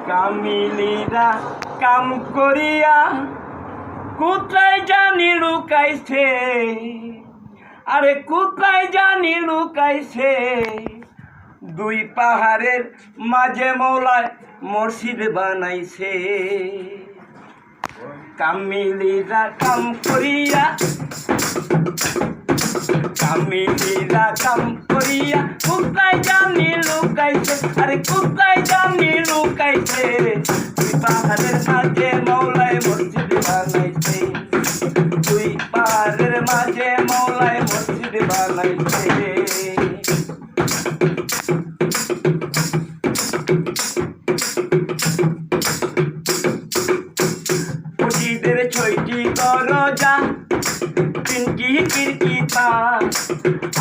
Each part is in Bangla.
কামিনীরা কাম করিয়া কোথায় জানি লুকাইছে, আরে কোথায় জানি লুকাইছে। দুই পাহাড়ের মাঝে মৌলায় মসজিদ বানাইছে। কামিনীরা কাম করিয়া, কামিনীরা কাম করিয়া কোথায় জানি লুকাইছে, আরে কোথায় জানি লুকাইছে। দুই পাহাড়ের মাঝে মৌলায় মসজিদ বানাইছে, দুই পাহাড়ের মাঝে মৌলায় মসজিদ বানাইছে। মসজিদের 6টি দরজা, 3টি খিড়কি তার,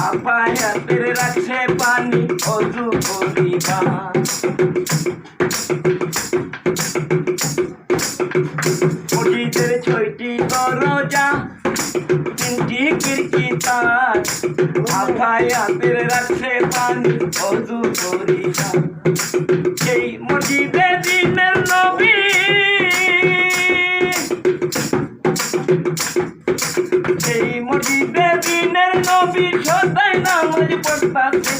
আপায়াতের রাখছে পানি অজু করিবা। মসজিদের 6টি দরজা, 3টি খিড়কি তার, আপায়াতের রাখছে পানি অজু করিবা। সেই মসজিদে দিনের নবী, সেই মসজিদে দিনের নবী সদাই নামাজ পড়তাছে,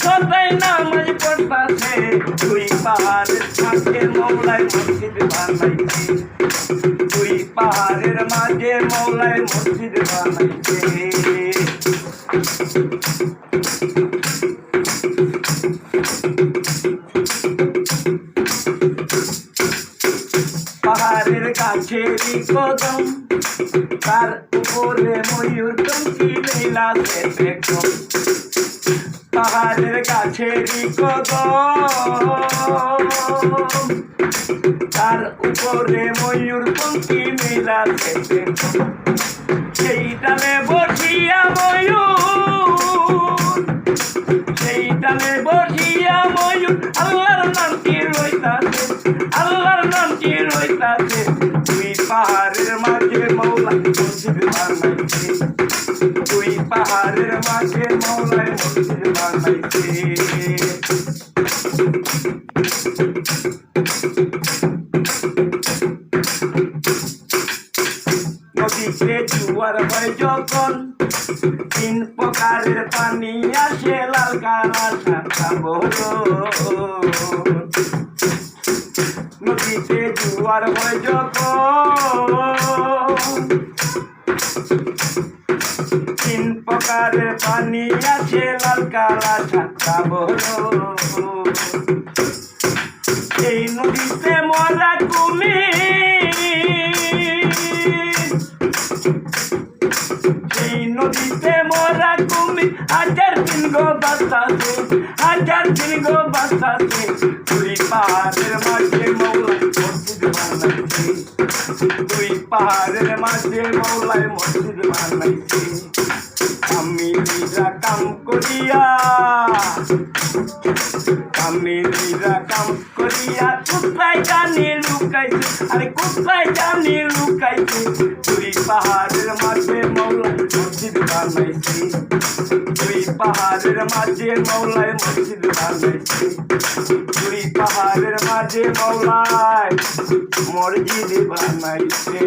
সদাই নামাজ পড়তাছে। দুই পাহাড়ের মাঝে মৌলায় মসজিদ বানাইছে, দুই পাহাড়ের মাঝে মৌলায় মসজিদ বানাইছে। পাহাড়ের গাছেরই কদম, তার উপরে ময়ূর টঙ্কি লীলাতে দেখো। পাহাড়ের গাছেরই কদম, তার উপরে ময়ূর টঙ্কি লীলাতে দেখো। সেই ডালে বসিয়া ময়ূর, সেই ডালে বসিয়া ময়ূর আল্লাহর নাম কি রইতাছে, আল্লাহর নাম কি রইতাছে। দুই পাহাড়ের মাঝে মৌলায় মসজিদ বানাইছে, দুই পাহাড়ের মাঝে মৌলায় মসজিদ বানাইছে। নদীতে জোয়ার হয় যখন, 3 প্রকারের পানি আসে, লাল কালা সাদা বড়। নদীতে জোয়ার হয় যখন, 3 প্রকারের পানি আছে, লাল কালা সাদা বড়। এই নদীতে মরা কুমির, এই নদীতে মরা কুমির 1000 গো বাঁচতাছে, 1000 গো বাঁচতাছে। দুই পাহাড়ের মাঝে মৌলায় মসজিদ বানাইছে, দুই পাহাড়ের মাঝে মৌলায় মসজিদ বানাইছে। কামিনীরা কাম করিয়া, কামিনীরা কাম করিয়া কোথায় জানি লুকাইছে, আরে কোথায় জানি লুকাইছে। দুই পাহাড়ের মাঝে মৌলায় মসজিদ বানাইছে, দুই পাহাড়ের মাঝে মৌলায় মসজিদ বানাইছে, দুই পাহাড়ের মাঝে মৌলায় মসজিদ বানাইছে।